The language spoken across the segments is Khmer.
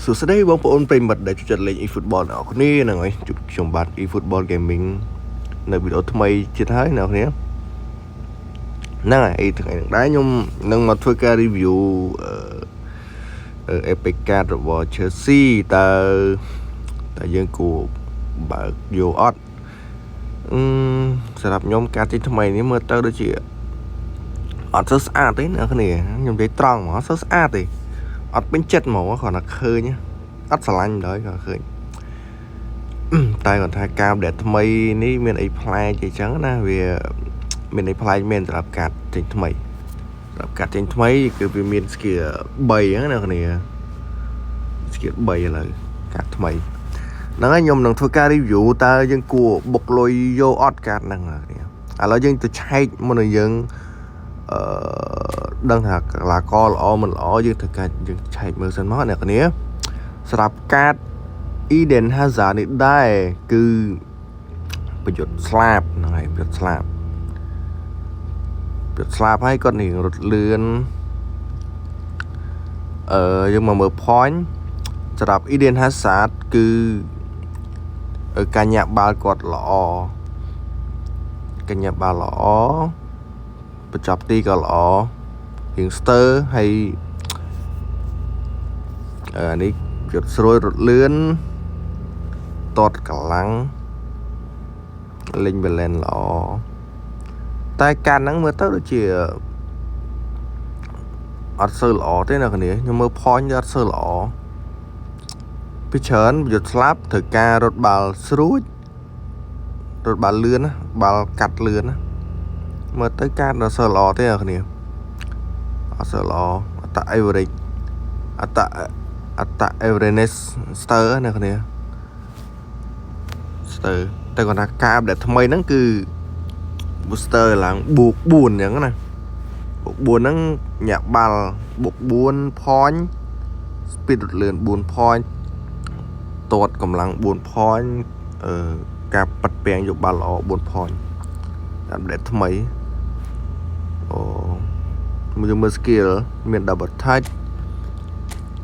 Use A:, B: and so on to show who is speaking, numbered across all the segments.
A: សួស្តីបងប្អូនប្រិមិត្តដែលចូលចិត្តលេង eFootball អ្នកនរគ្នាហ្នឹងហើយជួបខ្ញុំបាទ eFootball Gaming នៅវីដេអូថ្មីទៀតហើយអ្នកនរគ្នាហ្នឹងហើយថ្ងៃនេះដែរខ្ញុំនឹងមកធ្វើការ review Epic Card របស់ Chelsea តើយើងគួរបើកយកអត់សម្រាប់ខ្ញុំការចេញថ្មីនេះមើលទៅដូចជាអត់សូវស្អាតទេអ្នកនរគ្នាខ្ញុំនិយាយត្រង់ហ្មងអត់សូវស្អាតទេអត់ពេញចិត្តហ្មងគ្រាន់តែឃើញអត់ស្រឡាញ់ដល់គាត់ឃើញតែគាត់ថាការដែលថ្មីនេះមានអីប្លែកអញ្ចឹងណាវាមានអីប្លែកមែនសម្រាប់ការចេញថ្មីសម្រាប់ការចេញថ្មីគឺវាមាន skill 3ហ្នឹងណាគ្នា skill 3ឥឡូវការថ្មីហ្នឹងហើយខ្ញុំនឹងធ្វើការ review តើយើងគួរបុកលុយយកអត់កាតហ្នឹងណាគ្នាឥឡូវយើងទៅឆែកមុននឹងយើងដឹងថាកីឡាករល្អមិនល្អយើងត្រូវការយើងឆែកមើលសិនមកអ្នកគ្នាសម្រាប់កាត Eden Hazard នេះដែរគឺប្រយុទ្ធស្លាប់ហ្នឹងហើយប្រយុទ្ធស្លាប់ហើយគាត់នេះរត់លឿនយើងមកមើល point សម្រាប់ Eden Hazard គឺការញាក់បាល់គាត់ល្អការញាក់បាល់ល្អបញ្ចប់ទីក៏ល្អរៀងស្ទើរហើយនេះប្រយុទ្ធស្រួយរត់លឿនតតកម្លាំងលេងបលែនល្អតែការហ្នឹងមើលទៅដូចជាអត់សូវល្អទេណាគ្នាខ្ញុំមើល point អត់សូវល្អពីច្រើនប្រយុទ្ធស្លាប់ត្រូវការរត់បាល់ស្រួចរត់បាល់លឿនណាបាល់កាត់លឿនណាមើលទៅការអត់សូវល្អទេណាគ្នាអត់សូវល្អអត្ត average អត្ត average ស្ទើរណាគ្នាស្ទើរតែគាត់ថាការដែលថ្មីហ្នឹងគឺ booster ឡើងបូក4អញ្ចឹងណាបូក4ហ្នឹងញាក់បាល់បូក4 point speed រត់លឿន4 point តតកម្លាំង4 point ការប៉ាត់ពាំងយកបាល់ល្អ4 point តាមដែលថ្មីយើងមើល skill មាន double touch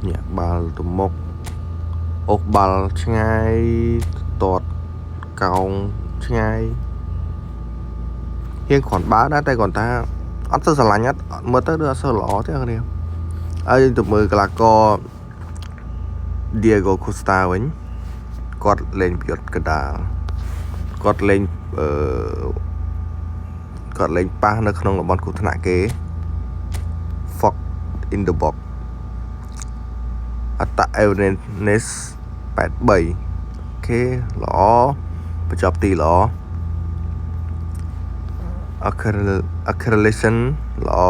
A: ញាក់បាល់ទៅមុខអូសបាល់ឆ្ងាយតតកោងឆ្ងាយរៀងគ្រាន់បើដែរតែគាត់ថាអត់ទៅស្រឡាញ់អត់មើលទៅដូចអត់សូវល្អទេគ្នាហើយយើងទៅមើលកីឡាករ Diego Costa វិញគាត់លេងប្រយុទ្ធកណ្ដាលគាត់លេងប៉ះនៅក្នុងតំបន់គ្រោះថ្នាក់គេ Fox in the box អត្ត awareness 83អូខេល្អបញ្ចប់ទីល្អ acceleration ល្អ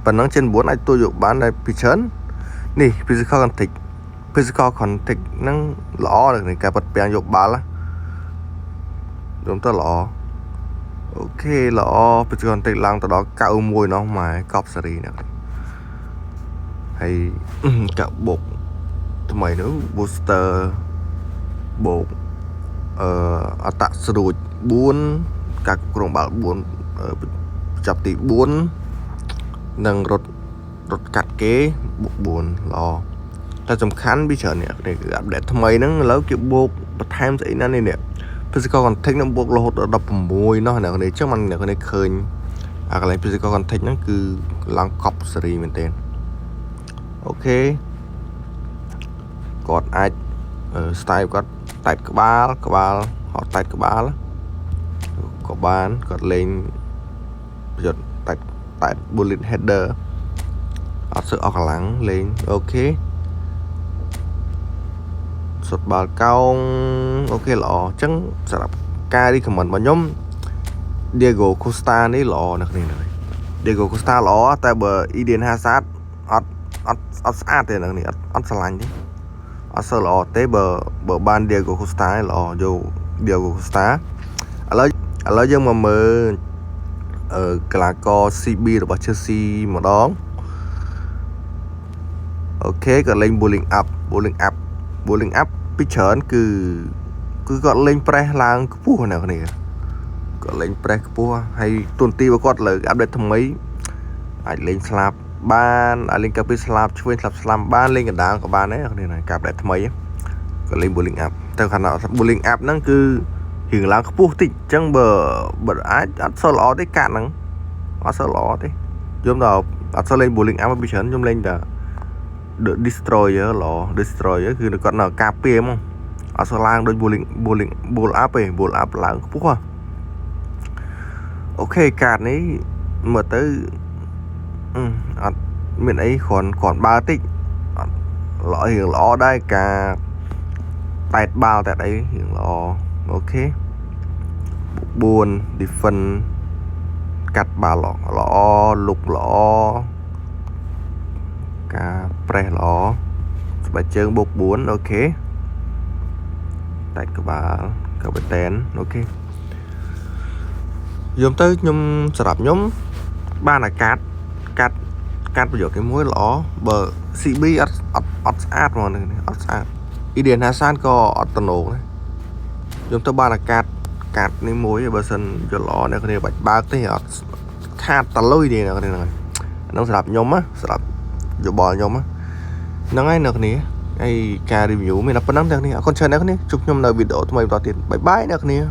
A: ប៉ុណ្ណឹងជា9អាចទួយកបានតែពីច្រើននេះ physical contact ហ្នឹងល្អនៅការប៉ាត់ពាំងយកបាល់យំទៅល្អអូខេល្អ physical contact ឡើងទៅដល់91នោះម៉ែកប់សេរីហ្នឹងហើយកាក់បុកថ្មីនោះ booster បូកអត្តស្រួច4ការគ្រប់គ្រងបាល់4ចាប់ទី4និងរត់កាត់គេបុក4ល្អតែសំខាន់ពីច្រើននេះគឺអាប់ដេតថ្មីហ្នឹងឥឡូវគេបូកបន្ថែមស្អីណានេះ physical contact នឹងបូករហូតដល់16នោះអ្នកនេះអញ្ចឹងមិនអ្នកនេះឃើញអាកន្លែង physical contact ហ្នឹងគឺឡើងកប់សេរីមែនទែនអូខេគាត់អាច style គាត់តែតក្បាលហត់តែតក្បាលក៏បានគាត់លេងប្រយុទ្ធតែត bullet header អត់សូវអស់កម្លាំងលេងអូខេសុទ្ធបាល់កោងអូខេល្អអញ្ចឹងសម្រាប់ការ recommend របស់ខ្ញុំ Diego Costa នេះល្អណាស់គ្នាហើយ Diego Costa ល្អតែបើ Eden Hazard អត់ស្អាតទេណាស់នេះអត់ស្រឡាញ់ទេអត់សូវល្អទេបើបាន Diego Costa ល្អយក Diego Costa ឥឡូវយើងមកមើលកីឡាករ CB របស់ Chelsea ម្ដងអូខេគាត់លេង bowling up ពីច្រើនគឺគាត់លេង press ឡើងខ្ពស់ណាស់គ្នាគាត់លេង press ខ្ពស់ហើយទូនទីរបស់គាត់លើអាប់ដេតថ្មីអាចលេងស្លាប់ ban lên cà phê slap chui slap ban lên cái đá của ban đấy này này cặp lại thay mấy còn lên bowling app theo khả năng bowling app nó cứ hiện là phù tịch chẳng bờ ai sao ló đấy cạn nắng sao ló đấy chúng nào sao lên bowling app bị chấn chúng lên là được destroyer ló destroyerคือcòn nào cà phê không sao lang đôi bowling app ấy bowling app là phù à ok cạn ấy mà tới miền ấy còn 3 tích lọ hiện lọ đây cả tẹt bao tại đấy hiện lọ ok buồn đi phần cắt ba lọ lục lọ cả pre lọ bài chơi bột 4 ok tẹt của bà tên ok dùng tới nhung sập nhóm ba là cắt bây giờ cái muối lỏ bờ CB ắt mà này ắt ý điển Hà San có ắt nổ này chúng ta ba là cắt ní muối bờ sân cho lỏ này cái này bạch ba cái ắt khát tà lôi đi này cái này nó sập nhóm á sập giờ bò nhóm á nó ngay được này ai ca review mình là phần năm được này con chơi này chụp nhóm nào video tụi mày vào tiền bye bye được này